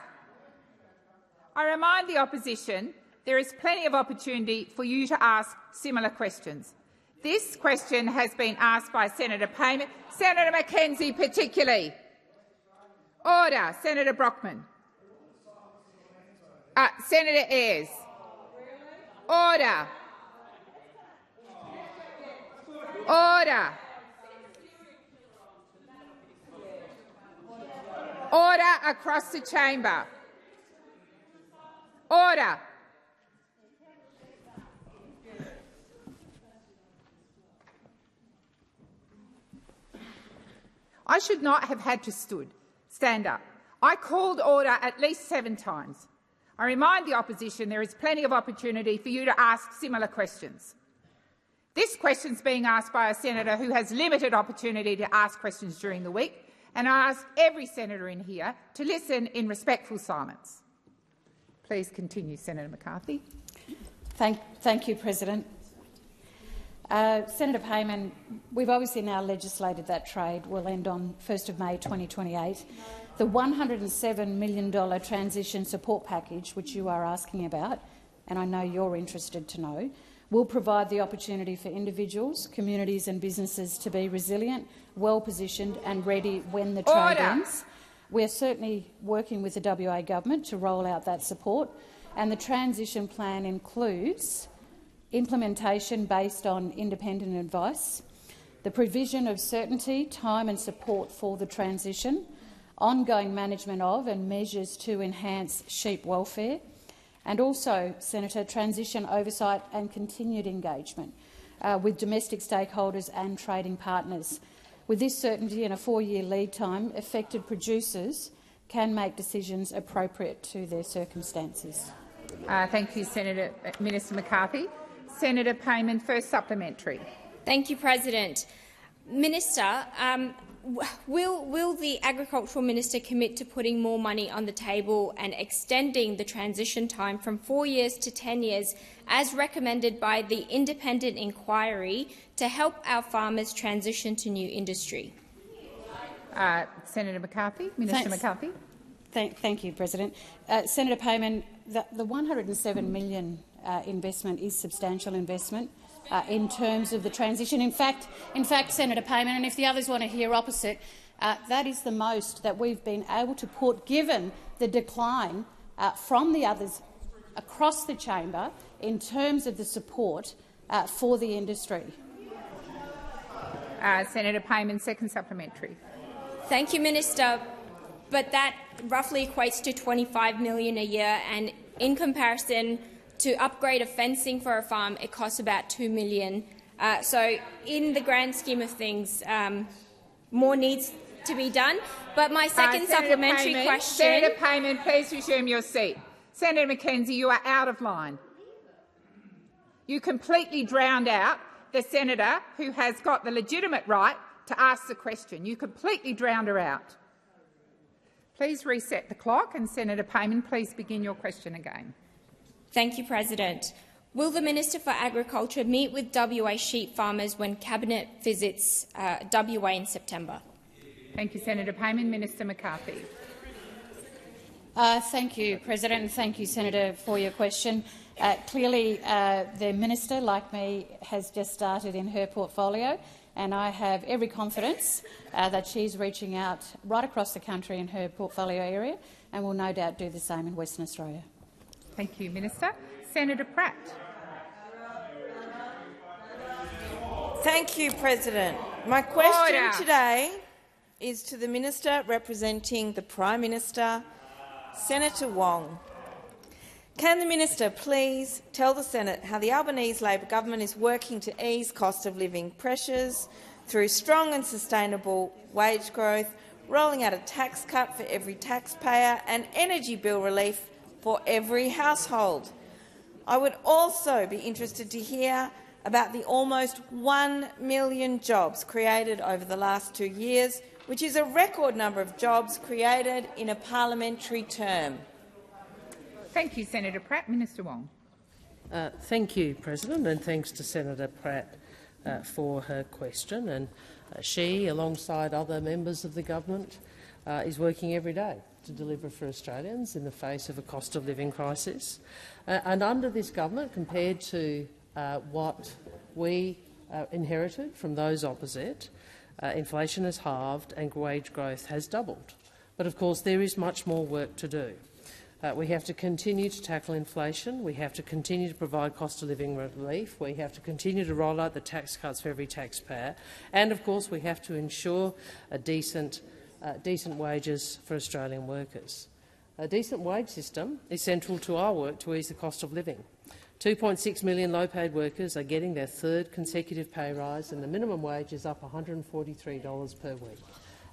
I remind the opposition there is plenty of opportunity for you to ask similar questions. This question has been asked by Senator Payman, Senator McKenzie particularly. Order. Senator Brockman. Senator Ayres. Order. Order. Order across the chamber. Order. I should not have had to stand up. I called order at least 7 times. I remind the opposition there is plenty of opportunity for you to ask similar questions. This question is being asked by a senator who has limited opportunity to ask questions during the week, and I ask every senator in here to listen in respectful silence. Please continue, Senator McCarthy. Thank you, President. Senator Payman, we've obviously now legislated that trade will end on 1st of May 2028. The $107 million transition support package, which you are asking about, and I know you're interested to know, will provide the opportunity for individuals, communities and businesses to be resilient, well-positioned and ready when the trade ends. We're certainly working with the WA government to roll out that support, and the transition plan includes implementation based on independent advice, the provision of certainty, time and support for the transition, ongoing management of and measures to enhance sheep welfare, and also, Senator, transition oversight and continued engagement with domestic stakeholders and trading partners. With this certainty and a 4-year lead time, affected producers can make decisions appropriate to their circumstances. Thank you, Minister McCarthy. Senator Payman, first supplementary. Thank you, President. Minister, will the Agricultural Minister commit to putting more money on the table and extending the transition time from 4 years to 10 years, as recommended by the independent inquiry, to help our farmers transition to new industry? Senator McCarthy. Minister McCarthy. Thank you, President. Senator Payman, the $107 million investment is substantial investment in terms of the transition. In fact, Senator Payman, and if the others want to hear opposite, that is the most that we've been able to put, given the decline from the others across the chamber in terms of the support for the industry. Senator Payman, second supplementary. Thank you, Minister. But that roughly equates to $25 million a year, and in comparison to upgrade a fencing for a farm, it costs about $2 million. So, in the grand scheme of things, more needs to be done. But my second supplementary question— Senator Payman, please resume your seat. Senator McKenzie, you are out of line. You completely drowned out the senator who has got the legitimate right to ask the question. You completely drowned her out. Please reset the clock, and Senator Payman, please begin your question again. Thank you, President. Will the Minister for Agriculture meet with WA sheep farmers when Cabinet visits WA in September? Thank you, Senator Payman. Minister McCarthy. Thank you, President, and thank you, Senator, for your question. Clearly, the Minister, like me, has just started in her portfolio, and I have every confidence that she's reaching out right across the country in her portfolio area, and will no doubt do the same in Western Australia. Thank you, Minister. Senator Pratt. Thank you, President. My question today is to the Minister representing the Prime Minister, Senator Wong. Can the Minister please tell the Senate how the Albanese Labor government is working to ease cost of living pressures through strong and sustainable wage growth, rolling out a tax cut for every taxpayer and energy bill relief for every household? I would also be interested to hear about the almost 1 million jobs created over the last 2 years, which is a record number of jobs created in a parliamentary term. Thank you, Senator Pratt. Minister Wong. Thank you, President, and thanks to Senator Pratt for her question. And she, alongside other members of the government, is working every day to deliver for Australians in the face of a cost of living crisis. And under this government, compared to what we inherited from those opposite, inflation has halved and wage growth has doubled. But of course there is much more work to do. We have to continue to tackle inflation, we have to continue to provide cost of living relief, we have to continue to roll out the tax cuts for every taxpayer, and of course we have to ensure a decent wages for Australian workers. A decent wage system is central to our work to ease the cost of living. 2.6 million low-paid workers are getting their third consecutive pay rise, and the minimum wage is up $143 per week.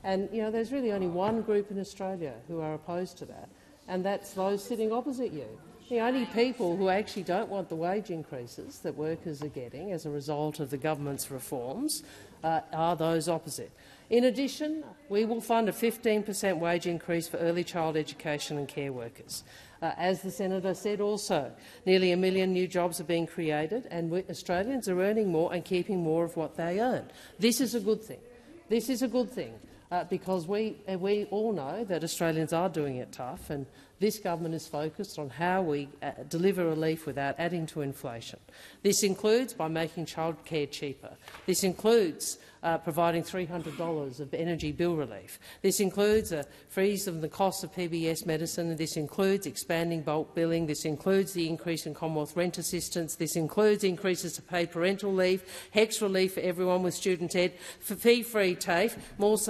And there's really only one group in Australia who are opposed to that, and that's those sitting opposite you. The only people who actually don't want the wage increases that workers are getting as a result of the government's reforms are those opposite. In addition, we will fund a 15% wage increase for early child education and care workers. As the senator said also, nearly 1 million new jobs are being created, and Australians are earning more and keeping more of what they earn. This is a good thing. This is a good thing because we all know that Australians are doing it tough, and This government is focused on how we deliver relief without adding to inflation. This includes by making childcare cheaper. This includes providing $300 of energy bill relief. This includes a freeze of the cost of PBS medicine. This includes expanding bulk billing. This includes the increase in Commonwealth rent assistance. This includes increases to paid parental leave, HECS relief for everyone with student ed, fee-free TAFE,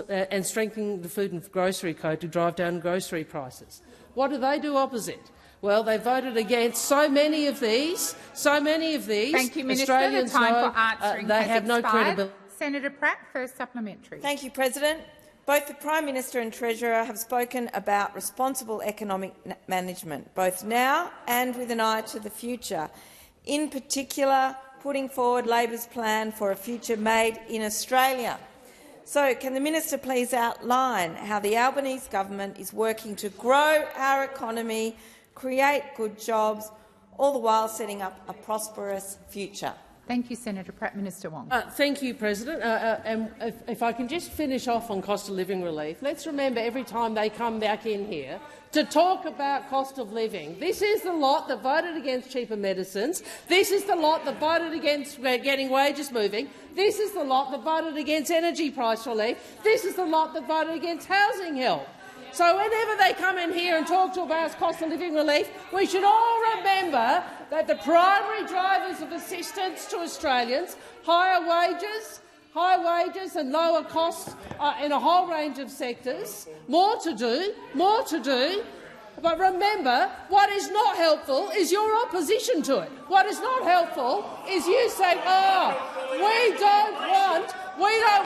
and strengthening the food and grocery code to drive down grocery prices. What do opposite? Well, they voted against so many of these. Thank you, Minister. Australians the time know, for answering they has have no expired. credibility. Senator Pratt, first supplementary. Thank you, President. Both the Prime Minister and Treasurer have spoken about responsible economic management, both now and with an eye to the future, in particular putting forward Labor's plan for a future made in Australia. So, can the Minister please outline how the Albanese government is working to grow our economy, create good jobs, all the while setting up a prosperous future? Thank you, Senator Pratt. Minister Wong. Thank you, President. And if I can just finish off on cost of living relief, let's remember every time they come back in here to talk about cost of living. This is the lot that voted against cheaper medicines. This is the lot that voted against getting wages moving. This is the lot that voted against energy price relief. This is the lot that voted against housing help. So whenever they come in here and talk to about cost of living relief, we should all remember that the primary drivers of assistance to Australians, high wages and lower costs in a whole range of sectors, more to do. But remember, what is not helpful is your opposition to it. What is not helpful is you saying, we don't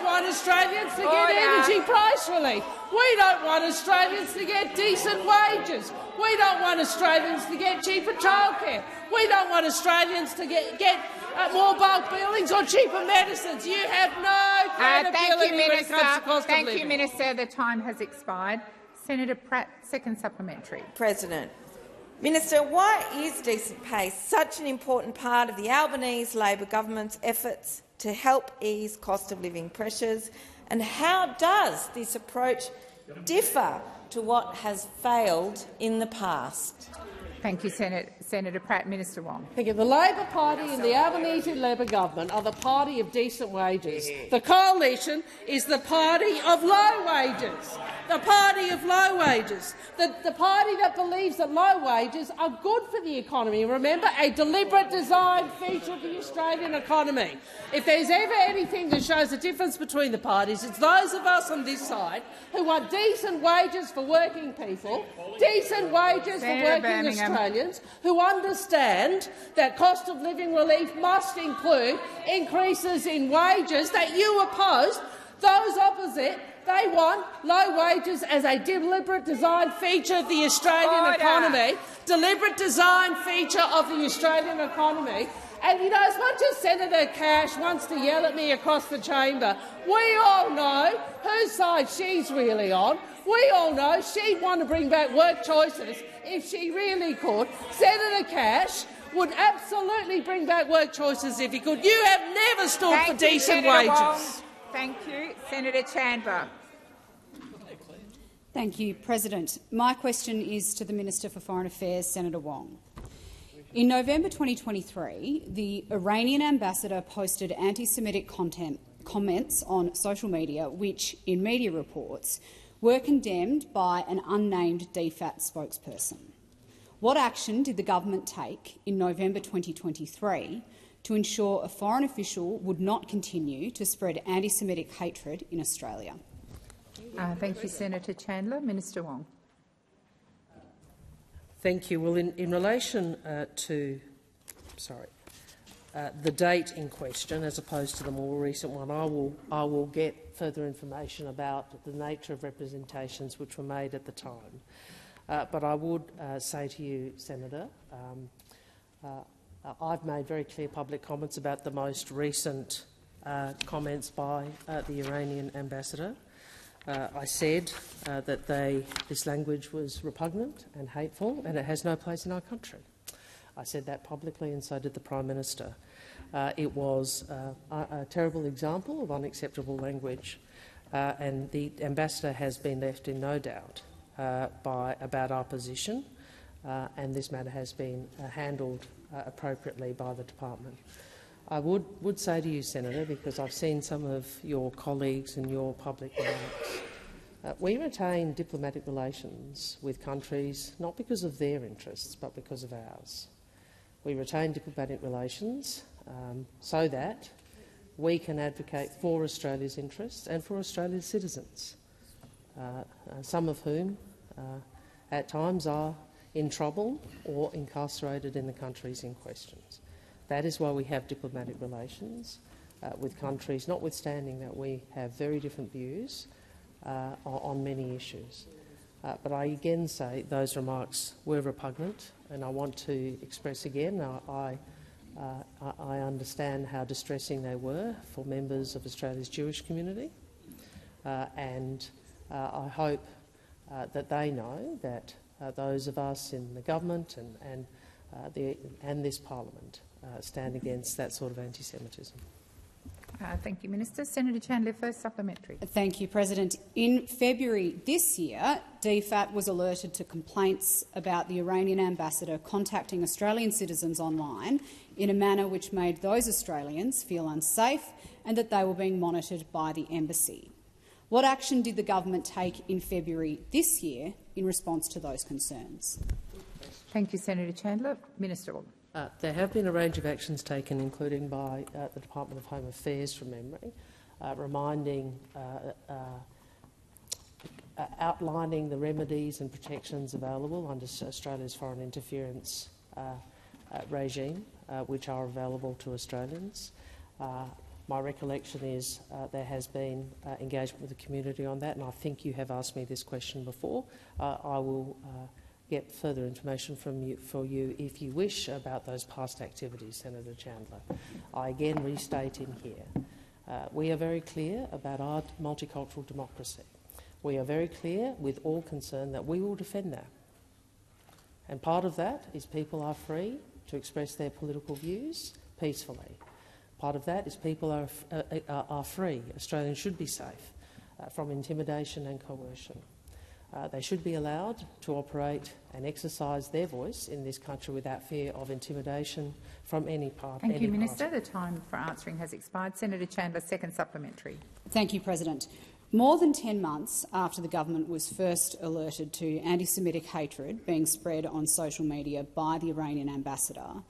want Australians to get energy price relief. We don't want Australians to get decent wages. We don't want Australians to get cheaper childcare. We don't want Australians to get more bulk billings or cheaper medicines. You have no credibility when it comes to cost of living. Thank you, Minister. The time has expired. Senator Pratt, second supplementary. President. Minister, why is decent pay such an important part of the Albanese Labor government's efforts to help ease cost of living pressures, and how does this approach differ to what has failed in the past? Thank you, Senator Pratt. Minister Wong. Thank you. The Labor Party and the Albanese Labor government are the party of decent wages. The coalition is the party of low wages. The party of low wages. The party that believes that low wages are good for the economy. Remember, a deliberate design feature of the Australian economy. If there's ever anything that shows the difference between the parties, it's those of us on this side who want decent wages for working people, decent wages for working Australians, who understand that cost of living relief must include increases in wages that you oppose. Those opposite, they want low wages as a deliberate design feature of the Australian economy. Deliberate design feature of the Australian economy. And, you know, as much as Senator Cash wants to yell at me across the chamber, we all know whose side she's really on. We all know she'd want to bring back work choices if she really could. Senator Cash would absolutely bring back work choices if he could. You have never stood for decent wages. Wong. Thank you. Senator Chandler. Thank you, President. My question is to the Minister for Foreign Affairs, Senator Wong. In November 2023, the Iranian ambassador posted anti-Semitic comments on social media which, in media reports, were condemned by an unnamed DFAT spokesperson. What action did the government take in November 2023 to ensure a foreign official would not continue to spread anti-Semitic hatred in Australia? Thank you, Senator Chandler. Minister Wong. Thank you. Well, in relation to the date in question, as opposed to the more recent one, I will get further information about the nature of representations which were made at the time. But I would say to you, Senator, I've made very clear public comments about the most recent comments by the Iranian ambassador. I said that this language was repugnant and hateful, and it has no place in our country. I said that publicly, and so did the Prime Minister. It was a terrible example of unacceptable language, and the ambassador has been left in no doubt about our position, and this matter has been handled appropriately by the department. I would say to you, Senator, because I've seen some of your colleagues in your public remarks, we retain diplomatic relations with countries not because of their interests but because of ours. We retain diplomatic relations so that we can advocate for Australia's interests and for Australia's citizens, some of whom at times are in trouble or incarcerated in the countries in question. That is why we have diplomatic relations with countries, notwithstanding that we have very different views on many issues. But I again say those remarks were repugnant, and I want to express again I understand how distressing they were for members of Australia's Jewish community, and I hope that they know that those of us in the government and this parliament stand against that sort of anti-Semitism. Thank you, Minister. Senator Chandler, first supplementary. Thank you, President. In February this year, DFAT was alerted to complaints about the Iranian ambassador contacting Australian citizens online in a manner which made those Australians feel unsafe and that they were being monitored by the embassy. What action did the government take in February this year in response to those concerns? Thank you, Senator Chandler. Minister. There have been a range of actions taken, including by the Department of Home Affairs, from memory, outlining the remedies and protections available under Australia's foreign interference regime, which are available to Australians. My recollection is there has been engagement with the community on that, and I think you have asked me this question before. I will get further information for you if you wish about those past activities, Senator Chandler. I again restate in here, we are very clear about our multicultural democracy. We are very clear with all concern that we will defend that. And part of that is people are free to express their political views peacefully. Part of that is people are free. Australians should be safe from intimidation and coercion. They should be allowed to operate and exercise their voice in this country without fear of intimidation from any part. Thank you, Minister. The time for answering has expired. Senator Chandler, second supplementary. Thank you, President. More than 10 months after the government was first alerted to anti-Semitic hatred being spread on social media by the Iranian ambassador,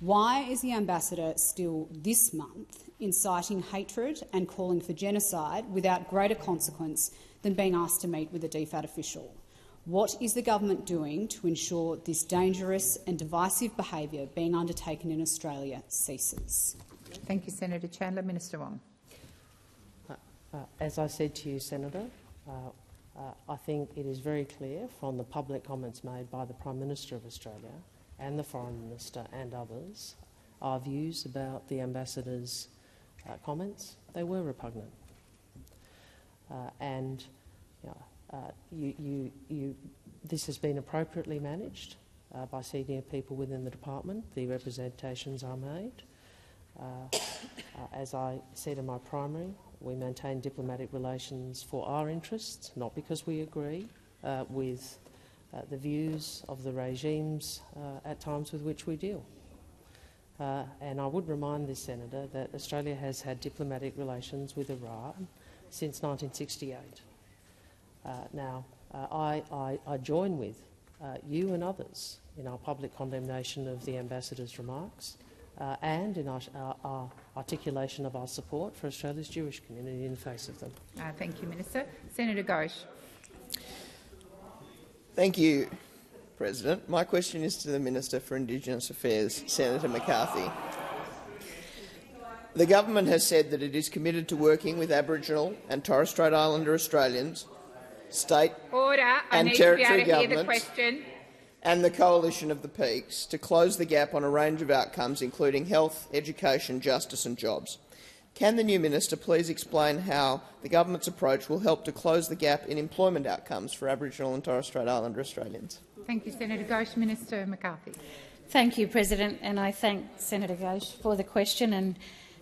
why is the ambassador still this month inciting hatred and calling for genocide without greater consequence than being asked to meet with a DFAT official? What is the government doing to ensure this dangerous and divisive behaviour being undertaken in Australia ceases? Thank you, Senator Chandler. Minister Wong. As I said to you, Senator, I think it is very clear from the public comments made by the Prime Minister of Australia and the Foreign Minister and others, our views about the ambassador's comments. They were repugnant. This has been appropriately managed by senior people within the department. The representations are made. As I said in my primary, we maintain diplomatic relations for our interests, not because we agree with the views of the regimes at times with which we deal. And I would remind this senator that Australia has had diplomatic relations with Iran since 1968. I join with you and others in our public condemnation of the ambassador's remarks and in our articulation of our support for Australia's Jewish community in the face of them. Thank you, Minister. Senator Ghosh. Thank you, President. My question is to the Minister for Indigenous Affairs, Senator McCarthy. The government has said that it is committed to working with Aboriginal and Torres Strait Islander Australians, state and territory governments and the Coalition of the Peaks to close the gap on a range of outcomes, including health, education, justice and jobs. Can the new minister please explain how the government's approach will help to close the gap in employment outcomes for Aboriginal and Torres Strait Islander Australians? Thank you, Senator Ghosh. Minister McCarthy. Thank you, President, and I thank Senator Ghosh for the question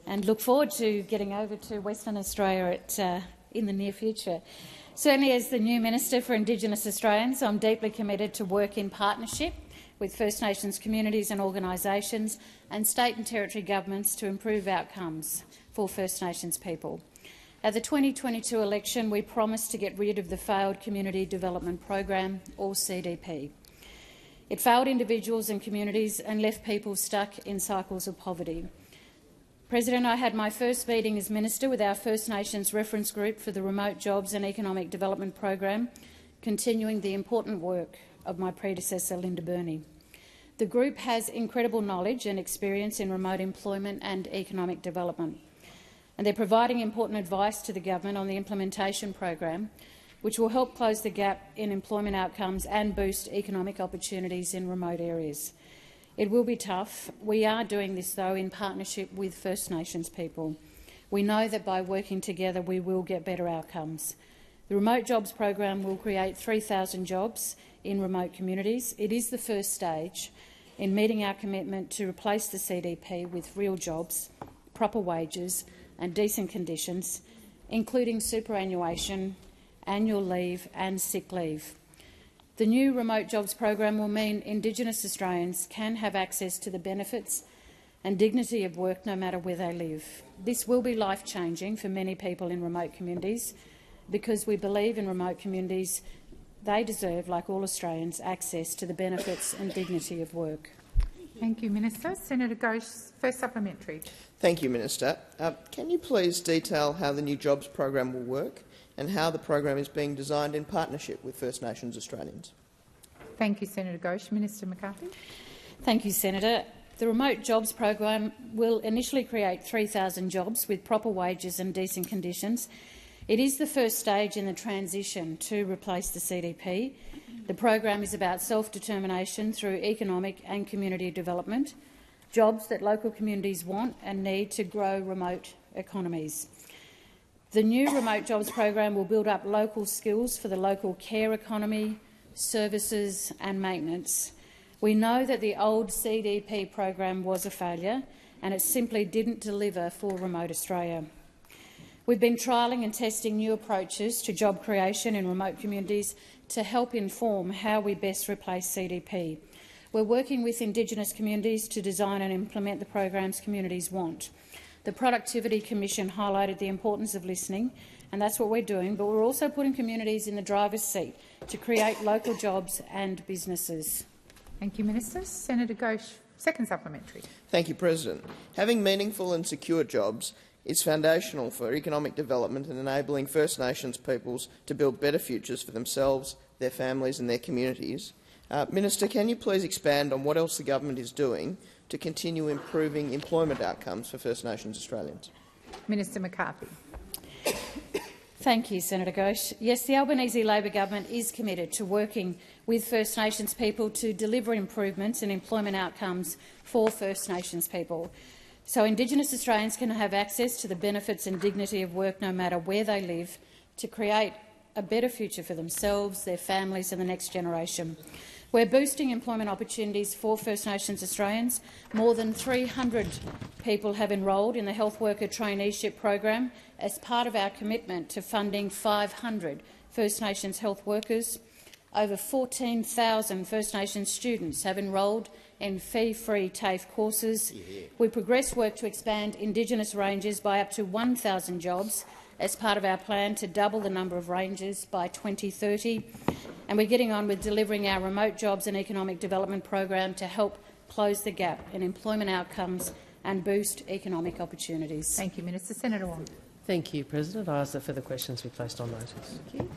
and look forward to getting over to Western Australia in the near future. Certainly, as the new Minister for Indigenous Australians, I'm deeply committed to work in partnership with First Nations communities and organisations and state and territory governments to improve outcomes for First Nations people. At the 2022 election, we promised to get rid of the failed Community Development Program, or CDP. It failed individuals and communities and left people stuck in cycles of poverty. President, I had my first meeting as Minister with our First Nations reference group for the Remote Jobs and Economic Development Program, continuing the important work of my predecessor, Linda Burney. The group has incredible knowledge and experience in remote employment and economic development, and they're providing important advice to the government on the implementation program, which will help close the gap in employment outcomes and boost economic opportunities in remote areas. It will be tough. We are doing this, though, in partnership with First Nations people. We know that by working together we will get better outcomes. The Remote Jobs Program will create 3,000 jobs in remote communities. It is the first stage in meeting our commitment to replace the CDP with real jobs, proper wages and decent conditions, including superannuation, annual leave and sick leave. The new Remote Jobs Program will mean Indigenous Australians can have access to the benefits and dignity of work no matter where they live. This will be life-changing for many people in remote communities because we believe in remote communities they deserve, like all Australians, access to the benefits and dignity of work. Thank you, Minister. Senator Ghosh, first supplementary. Thank you, Minister. Can you please detail how the new jobs program will work and how the program is being designed in partnership with First Nations Australians? Thank you, Senator Ghosh. Minister McCarthy. Thank you, Senator. The Remote Jobs Program will initially create 3,000 jobs with proper wages and decent conditions. It is the first stage in the transition to replace the CDP. The program is about self-determination through economic and community development, jobs that local communities want and need to grow remote economies. The new Remote Jobs Program will build up local skills for the local care economy, services and maintenance. We know that the old CDP program was a failure and it simply didn't deliver for remote Australia. We've been trialling and testing new approaches to job creation in remote communities to help inform how we best replace CDP. We're working with Indigenous communities to design and implement the programs communities want. The Productivity Commission highlighted the importance of listening, and that's what we're doing, but we're also putting communities in the driver's seat to create local jobs and businesses. Thank you, Minister. Senator Ghosh, second supplementary. Thank you, President. Having meaningful and secure jobs is foundational for economic development and enabling First Nations peoples to build better futures for themselves, their families and their communities. Minister, can you please expand on what else the government is doing to continue improving employment outcomes for First Nations Australians? Minister McCarthy. Thank you, Senator Ghosh. Yes, the Albanese Labor government is committed to working with First Nations people to deliver improvements in employment outcomes for First Nations people, so Indigenous Australians can have access to the benefits and dignity of work no matter where they live, to create a better future for themselves, their families and the next generation. We're boosting employment opportunities for First Nations Australians. More than 300 people have enrolled in the Health Worker Traineeship program as part of our commitment to funding 500 First Nations health workers. Over 14,000 First Nations students have enrolled in fee-free TAFE courses. We progress work to expand Indigenous ranges by up to 1,000 jobs as part of our plan to double the number of ranges by 2030. And we're getting on with delivering our Remote Jobs and Economic Development program to help close the gap in employment outcomes and boost economic opportunities. Thank you, Minister. Senator Wong. Thank you, President. I ask that further questions be placed on notice. Thank you.